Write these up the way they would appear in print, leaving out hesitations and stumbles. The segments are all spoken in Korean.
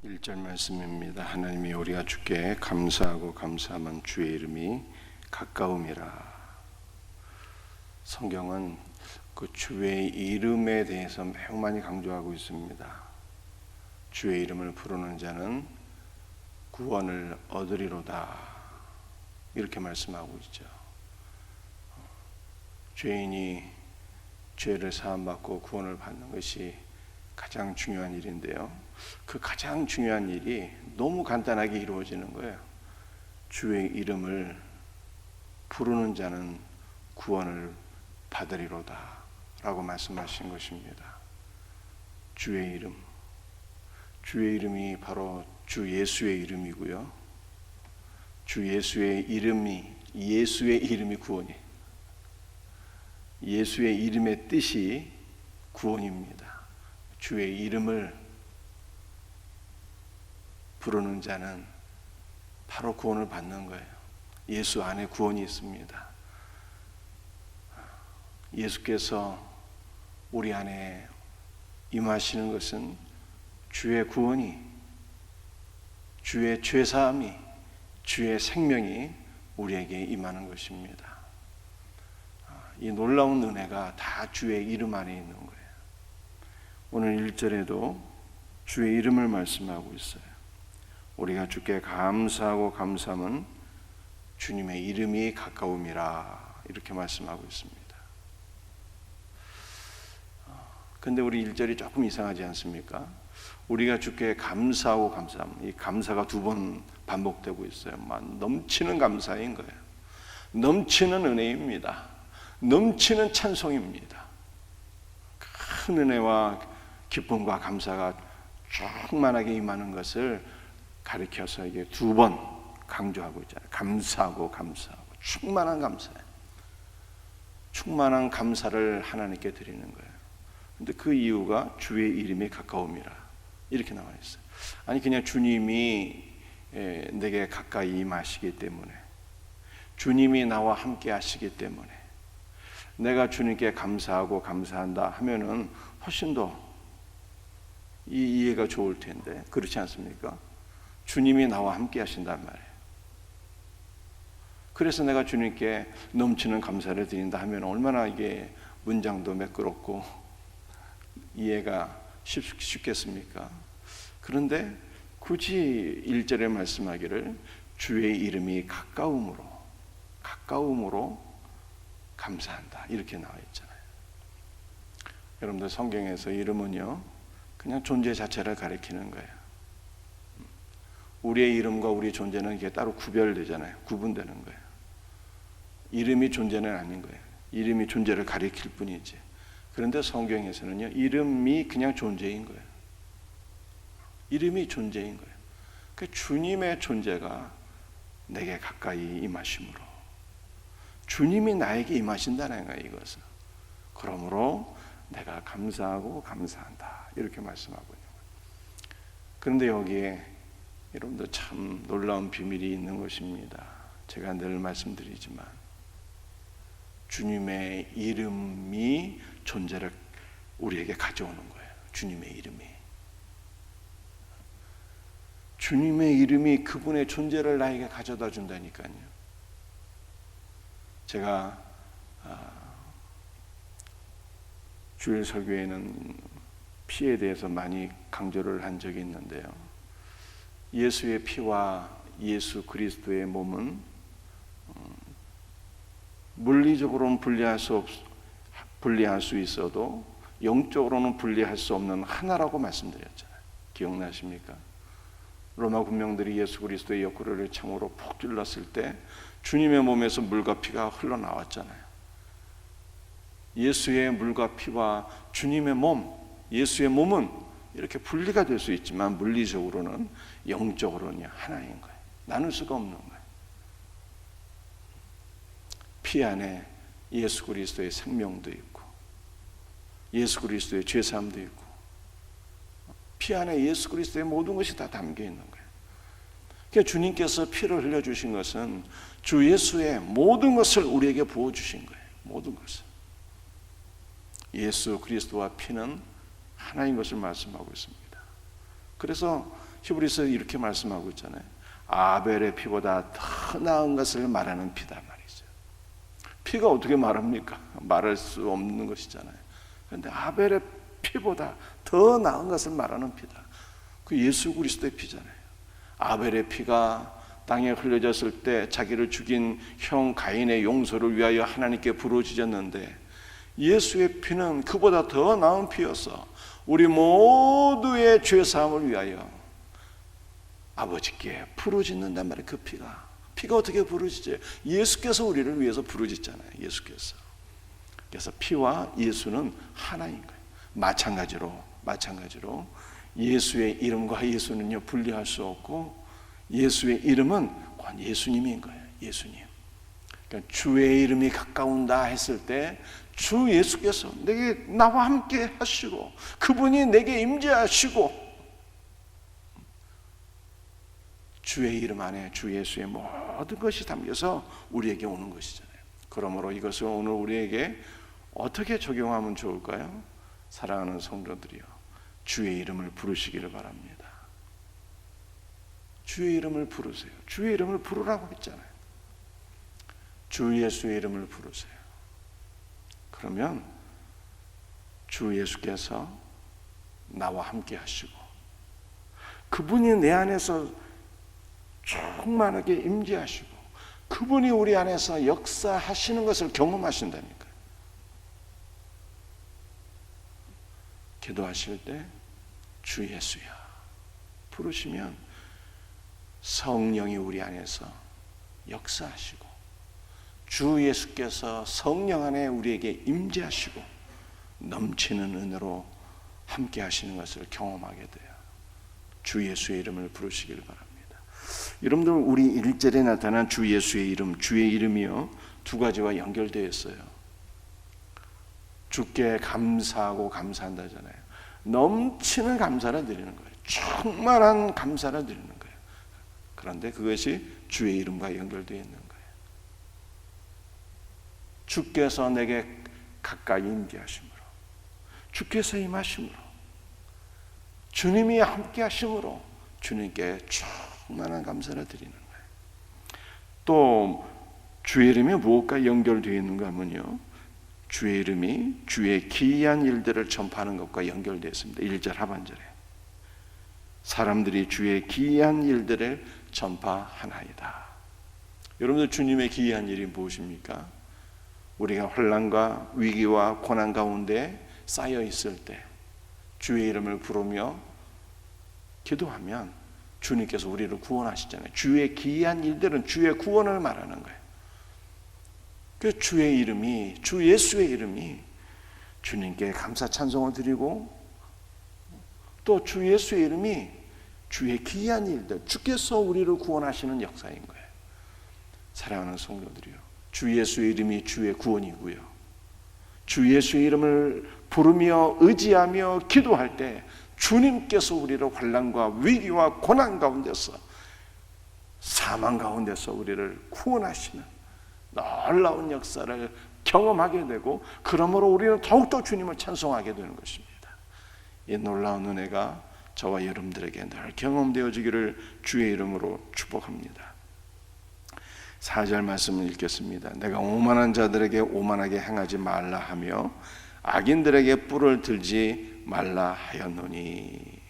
1절 말씀입니다. 하나님이 우리가 주께 감사하고 감사하면 주의 이름이 가까움이라. 성경은 그 주의 이름에 대해서 매우 많이 강조하고 있습니다. 주의 이름을 부르는 자는 구원을 얻으리로다, 이렇게 말씀하고 있죠. 죄인이 죄를 사함받고 구원을 받는 것이 가장 중요한 일인데요, 그 가장 중요한 일이 너무 간단하게 이루어지는 거예요. 주의 이름을 부르는 자는 구원을 받으리로다 라고 말씀하신 것입니다. 주의 이름, 주의 이름이 바로 주 예수의 이름이고요, 주 예수의 이름이 구원이, 예수의 이름의 뜻이 구원입니다. 주의 이름을 부르는 자는 바로 구원을 받는 거예요. 예수 안에 구원이 있습니다. 예수께서 우리 안에 임하시는 것은 주의 구원이, 주의 죄사함이, 주의 생명이 우리에게 임하는 것입니다. 이 놀라운 은혜가 다 주의 이름 안에 있는 거예요. 오늘 1절에도 주의 이름을 말씀하고 있어요. 우리가 주께 감사하고 감사함은 주님의 이름이 가까움이라, 이렇게 말씀하고 있습니다. 근데 우리 1절이 조금 이상하지 않습니까? 우리가 주께 감사하고 감사함, 이 감사가 2번 반복되고 있어요. 넘치는 감사인 거예요. 넘치는 은혜입니다. 넘치는 찬송입니다. 큰 은혜와 기쁨과 감사가 충만하게 임하는 것을 가리켜서 이게 2번 강조하고 있잖아요. 감사하고 감사하고, 충만한 감사예요. 충만한 감사를 하나님께 드리는 거예요. 근데 그 이유가 주의 이름이 가까움이라, 이렇게 나와 있어요. 아니, 그냥 주님이 내게 가까이 임하시기 때문에, 주님이 나와 함께 하시기 때문에 내가 주님께 감사하고 감사한다 하면은 훨씬 더 이해가 좋을 텐데, 그렇지 않습니까? 주님이 나와 함께 하신단 말이에요. 그래서 내가 주님께 넘치는 감사를 드린다 하면 얼마나 이게 문장도 매끄럽고 이해가 쉽겠습니까? 그런데 굳이 1절에 말씀하기를 주의 이름이 가까움으로 감사한다, 이렇게 나와 있잖아요. 여러분들, 성경에서 이름은요 그냥 존재 자체를 가리키는 거예요. 우리의 이름과 우리의 존재는 이게 따로 구별되잖아요. 구분되는 거예요. 이름이 존재는 아닌 거예요. 이름이 존재를 가리킬 뿐이지. 그런데 성경에서는요, 이름이 그냥 존재인 거예요. 이름이 존재인 거예요. 그 주님의 존재가 내게 가까이 임하심으로, 주님이 나에게 임하신다는 거예요, 이것은. 그러므로 내가 감사하고 감사한다, 이렇게 말씀하고 있는 거예요. 그런데 여기에 여러분들 참 놀라운 비밀이 있는 것입니다. 제가 늘 말씀드리지만 주님의 이름이 존재를 우리에게 가져오는 거예요. 주님의 이름이 그분의 존재를 나에게 가져다 준다니까요. 제가 주일 설교에는 피에 대해서 많이 강조를 한 적이 있는데요, 예수의 피와 예수 그리스도의 몸은 물리적으로는 분리할 수 있어도 영적으로는 분리할 수 없는 하나라고 말씀드렸잖아요. 기억나십니까? 로마 군병들이 예수 그리스도의 옆구리를 창으로 푹 찔렀을 때 주님의 몸에서 물과 피가 흘러나왔잖아요. 예수의 물과 피와 주님의 몸, 예수의 몸은 이렇게 분리가 될 수 있지만 물리적으로는, 영적으로는 하나인 거예요. 나눌 수가 없는 거예요. 피 안에 예수 그리스도의 생명도 있고, 예수 그리스도의 죄사함도 있고, 피 안에 예수 그리스도의 모든 것이 다 담겨 있는 거예요. 그러니까 주님께서 피를 흘려주신 것은 주 예수의 모든 것을 우리에게 부어주신 거예요. 모든 것을. 예수 그리스도와 피는 하나인 것을 말씀하고 있습니다. 그래서 히브리서 이렇게 말씀하고 있잖아요. 아벨의 피보다 더 나은 것을 말하는 피다 말이죠. 피가 어떻게 말합니까? 말할 수 없는 것이잖아요. 그런데 아벨의 피보다 더 나은 것을 말하는 피다. 그 예수 그리스도의 피잖아요. 아벨의 피가 땅에 흘려졌을 때 자기를 죽인 형 가인의 용서를 위하여 하나님께 부르짖었는데, 예수의 피는 그보다 더 나은 피여서 우리 모두의 죄사함을 위하여 아버지께 부르짖는단 말이에요. 그 피가 어떻게 부르짖어요? 예수께서 우리를 위해서 부르짖잖아요. 예수께서. 그래서 피와 예수는 하나인 거예요. 마찬가지로 예수의 이름과 예수는요 분리할 수 없고, 예수의 이름은 예수님인 거예요. 예수님. 그러니까 주의 이름이 가까운다 했을 때 주 예수께서 나와 함께 하시고, 그분이 내게 임재하시고, 주의 이름 안에 주 예수의 모든 것이 담겨서 우리에게 오는 것이잖아요. 그러므로 이것을 오늘 우리에게 어떻게 적용하면 좋을까요? 사랑하는 성도들이요, 주의 이름을 부르시기를 바랍니다. 주의 이름을 부르세요. 주의 이름을 부르라고 했잖아요. 주 예수의 이름을 부르세요. 그러면 주 예수께서 나와 함께 하시고, 그분이 내 안에서 충만하게 임재하시고, 그분이 우리 안에서 역사하시는 것을 경험하신다니까요. 기도하실 때 주 예수야 부르시면 성령이 우리 안에서 역사하시고, 주 예수께서 성령 안에 우리에게 임재하시고 넘치는 은혜로 함께 하시는 것을 경험하게 돼요. 주 예수의 이름을 부르시기를 바랍니다. 여러분들, 우리 1절에 나타난 주 예수의 이름, 주의 이름이요 두 가지와 연결되어 있어요. 주께 감사하고 감사한다잖아요. 넘치는 감사를 드리는 거예요. 충만한 감사를 드리는 거예요. 그런데 그것이 주의 이름과 연결되어 있는 거예요. 주께서 내게 가까이 임재하심으로, 주께서 임하심으로, 주님이 함께 하심으로 주님께 충만한 감사를 드리는 거예요. 또 주의 이름이 무엇과 연결되어 있는가 하면요, 주의 이름이 주의 기이한 일들을 전파하는 것과 연결되어 있습니다. 1절 하반절에 사람들이 주의 기이한 일들을 전파하나이다. 여러분들, 주님의 기이한 일이 무엇입니까? 우리가 환난과 위기와 고난 가운데 쌓여 있을 때 주의 이름을 부르며 기도하면 주님께서 우리를 구원하시잖아요. 주의 기이한 일들은 주의 구원을 말하는 거예요. 그 주의 이름이, 주 예수의 이름이 주님께 감사 찬송을 드리고, 또 주 예수의 이름이 주의 기이한 일들, 주께서 우리를 구원하시는 역사인 거예요. 사랑하는 성도들이요, 주 예수의 이름이 주의 구원이고요, 주 예수의 이름을 부르며 의지하며 기도할 때 주님께서 우리를 환난과 위기와 고난 가운데서, 사망 가운데서 우리를 구원하시는 놀라운 역사를 경험하게 되고, 그러므로 우리는 더욱더 주님을 찬송하게 되는 것입니다. 이 놀라운 은혜가 저와 여러분들에게 늘 경험되어지기를 주의 이름으로 축복합니다. 4절 말씀을 읽겠습니다. 내가 오만한 자들에게 오만하게 행하지 말라 하며 악인들에게 뿔을 들지 말라 하였노니.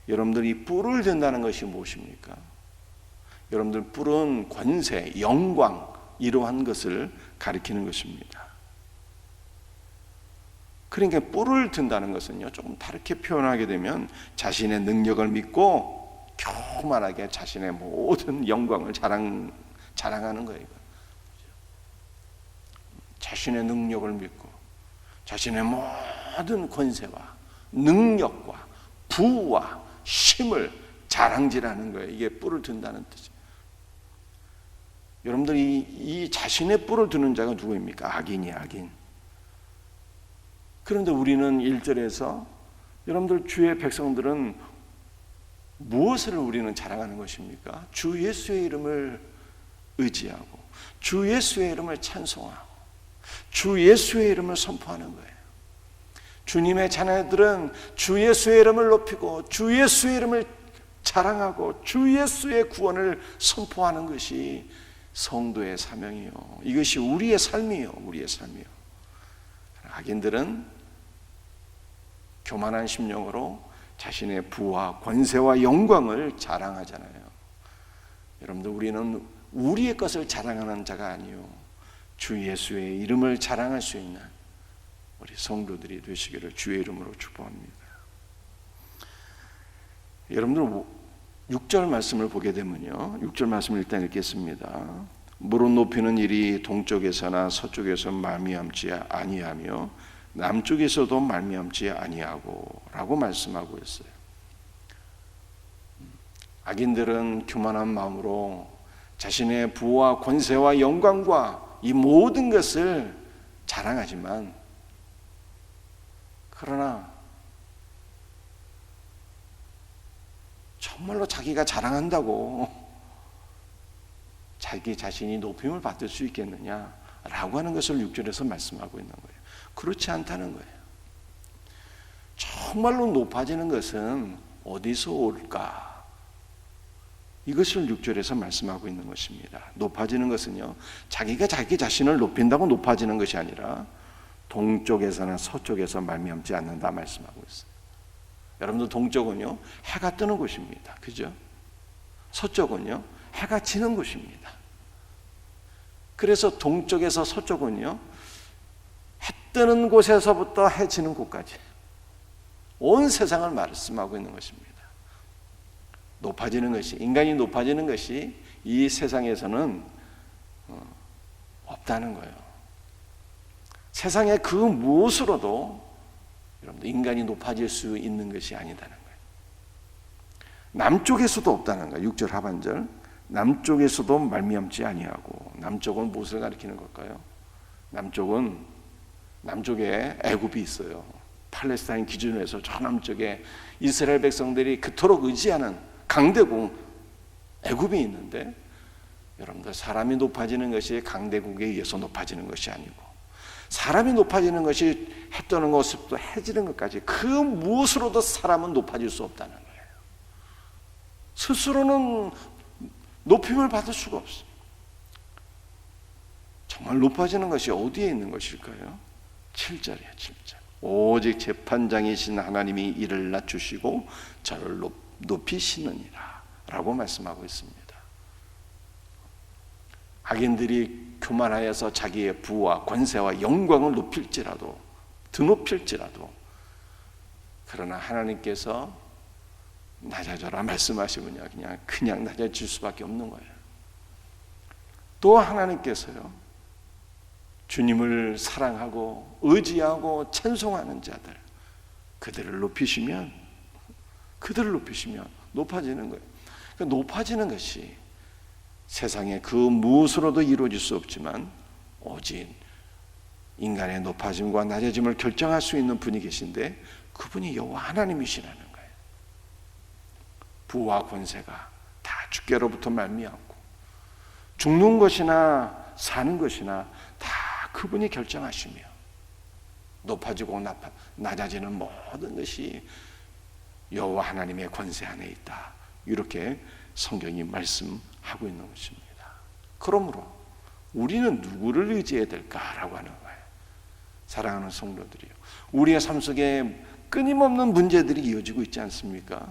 여러분들이 뿔을 든다는 것이 무엇입니까? 여러분들, 뿔은 권세, 영광, 이러한 것을 가리키는 것입니다. 그러니까 뿔을 든다는 것은요, 조금 다르게 표현하게 되면 자신의 능력을 믿고 교만하게 자신의 모든 영광을 자랑하는 거예요. 자신의 능력을 믿고 자신의 모든 권세와 능력과 부와 힘을 자랑질하는 거예요. 이게 뿔을 든다는 뜻이에요. 여러분들이 이 자신의 뿔을 드는 자가 누구입니까? 악인이 악인. 그런데 우리는 1절에서 여러분들, 주의 백성들은 무엇을 우리는 자랑하는 것입니까? 주 예수의 이름을 의지하고 주 예수의 이름을 찬송하고 주 예수의 이름을 선포하는 거예요. 주님의 자녀들은 주 예수의 이름을 높이고 주 예수의 이름을 자랑하고 주 예수의 구원을 선포하는 것이 성도의 사명이요, 이것이 우리의 삶이요, 우리의 삶이요. 악인들은 교만한 심령으로 자신의 부와 권세와 영광을 자랑하잖아요. 여러분들, 우리는 우리의 것을 자랑하는 자가 아니요, 주 예수의 이름을 자랑할 수 있는 우리 성도들이 되시기를 주의 이름으로 축복합니다. 여러분들 6절 말씀을 보게 되면요, 6절 말씀을 일단 읽겠습니다. 무릎 높이는 일이 동쪽에서나 서쪽에서 말미암지 아니하며 남쪽에서도 말미암지 아니하고 라고 말씀하고 있어요. 악인들은 교만한 마음으로 자신의 부와 권세와 영광과 이 모든 것을 자랑하지만, 그러나 정말로 자기가 자랑한다고 자기 자신이 높임을 받을 수 있겠느냐라고 하는 것을 6절에서 말씀하고 있는 거예요. 그렇지 않다는 거예요. 정말로 높아지는 것은 어디서 올까? 이것을 6절에서 말씀하고 있는 것입니다. 높아지는 것은요, 자기가 자기 자신을 높인다고 높아지는 것이 아니라 동쪽에서나 서쪽에서 말미암지 않는다 말씀하고 있어요. 여러분들, 동쪽은요 해가 뜨는 곳입니다. 그죠? 서쪽은요 해가 지는 곳입니다. 그래서 동쪽에서 서쪽은요 해 뜨는 곳에서부터 해 지는 곳까지 온 세상을 말씀하고 있는 것입니다. 높아지는 것이, 인간이 높아지는 것이 이 세상에서는 없다는 거예요. 세상의 그 무엇으로도 여러분들 인간이 높아질 수 있는 것이 아니다는 거예요. 남쪽에서도 없다는 거예요. 6절 하반절, 남쪽에서도 말미암지 아니하고. 남쪽은 무엇을 가리키는 걸까요? 남쪽에 애굽이 있어요. 팔레스타인 기준으로 해서 저 남쪽에 이스라엘 백성들이 그토록 의지하는 강대국 애굽이 있는데, 여러분들, 사람이 높아지는 것이 강대국에 의해서 높아지는 것이 아니고, 사람이 높아지는 것이 해 뜨는 것부터 해지는 것까지 그 무엇으로도 사람은 높아질 수 없다는 거예요. 스스로는 높임을 받을 수가 없어요. 정말 높아지는 것이 어디에 있는 것일까요? 7절이에요. 7절. 오직 재판장이신 하나님이 이를 낮추시고 저를 높이시느니라 라고 말씀하고 있습니다. 악인들이 교만하여서 자기의 부와 권세와 영광을 높일지라도, 드높일지라도, 그러나 하나님께서 낮아져라 말씀하시면요 그냥 낮아질 수밖에 없는 거예요. 또 하나님께서요, 주님을 사랑하고 의지하고 찬송하는 자들, 그들을 높이시면 높아지는 거예요. 그러니까 높아지는 것이 세상에 그 무엇으로도 이루어질 수 없지만 오직 인간의 높아짐과 낮아짐을 결정할 수 있는 분이 계신데, 그분이 여호와 하나님이시라는 거예요. 부와 권세가 다 주께로부터 말미암고, 죽는 것이나 사는 것이나 다 그분이 결정하시며, 높아지고 낮아지는 모든 것이 여호와 하나님의 권세 안에 있다, 이렇게 성경이 말씀하고 있는 것입니다. 그러므로 우리는 누구를 의지해야 될까라고 하는 거예요. 사랑하는 성도들이요, 우리의 삶 속에 끊임없는 문제들이 이어지고 있지 않습니까?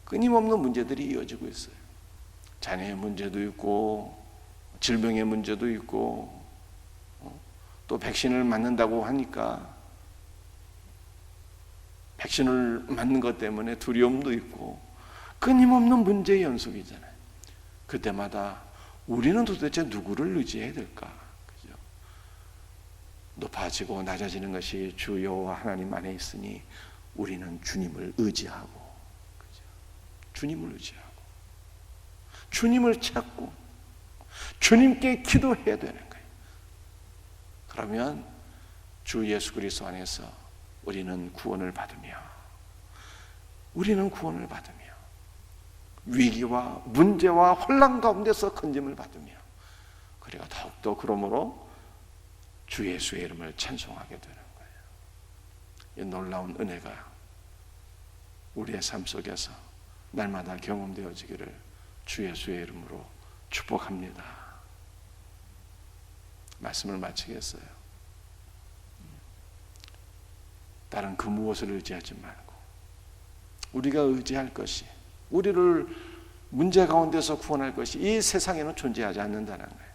끊임없는 문제들이 이어지고 있어요. 자녀의 문제도 있고, 질병의 문제도 있고, 또 백신을 맞는다고 하니까 백신을 맞는 것 때문에 두려움도 있고, 끊임없는 문제의 연속이잖아요. 그때마다 우리는 도대체 누구를 의지해야 될까? 그죠? 높아지고 낮아지는 것이 주 여호와 하나님 안에 있으니 우리는 주님을 의지하고, 그죠? 주님을 의지하고, 주님을 찾고, 주님께 기도해야 되는 거예요. 그러면 주 예수 그리스도 안에서 우리는 구원을 받으며 위기와 문제와 혼란 가운데서 건짐을 받으며, 그리고 더욱더 그러므로 주 예수의 이름을 찬송하게 되는 거예요. 이 놀라운 은혜가 우리의 삶 속에서 날마다 경험되어지기를 주 예수의 이름으로 축복합니다. 말씀을 마치겠어요. 다른 그 무엇을 의지하지 말고 우리가 의지할 것이, 우리를 문제 가운데서 구원할 것이 이 세상에는 존재하지 않는다는 거예요.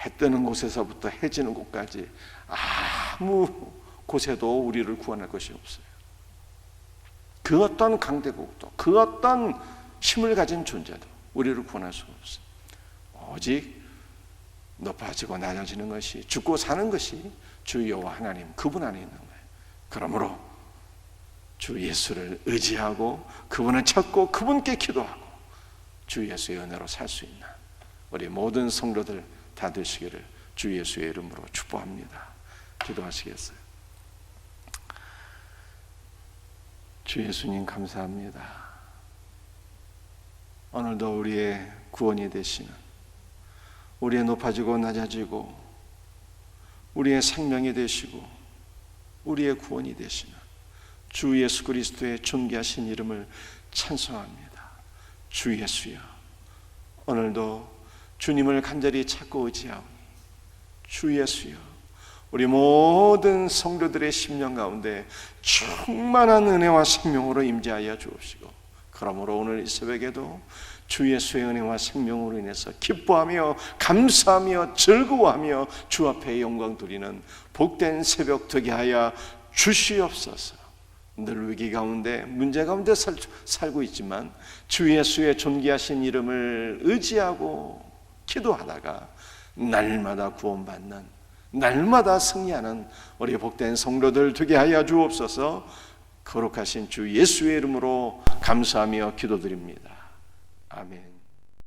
해 뜨는 곳에서부터 해 지는 곳까지 아무 곳에도 우리를 구원할 것이 없어요. 그 어떤 강대국도, 그 어떤 힘을 가진 존재도 우리를 구원할 수가 없어요. 오직 높아지고 낮아지는 것이, 죽고 사는 것이 주 여호와 하나님 그분 안에 있는 거예요. 그러므로 주 예수를 의지하고 그분을 찾고 그분께 기도하고 주 예수의 은혜로 살 수 있는 우리 모든 성도들 다 되시기를 주 예수의 이름으로 축복합니다. 기도하시겠어요? 주 예수님 감사합니다. 오늘도 우리의 구원이 되시는, 우리의 높아지고 낮아지고 우리의 생명이 되시고 우리의 구원이 되시는 주 예수 그리스도의 존귀하신 이름을 찬송합니다. 주 예수여, 오늘도 주님을 간절히 찾고 의지하오니 주 예수여, 우리 모든 성도들의 심령 가운데 충만한 은혜와 생명으로 임재하여 주옵시고, 그러므로 오늘 이 새벽에도 주 예수의 은혜와 생명으로 인해서 기뻐하며 감사하며 즐거워하며 주 앞에 영광 돌리는 복된 새벽 되게 하여 주시옵소서. 늘 위기 가운데 문제 가운데 살고 있지만 주 예수의 존귀하신 이름을 의지하고 기도하다가 날마다 구원받는, 날마다 승리하는 우리 복된 성도들 되게 하여 주옵소서. 거룩하신 주 예수의 이름으로 감사하며 기도드립니다. 아멘.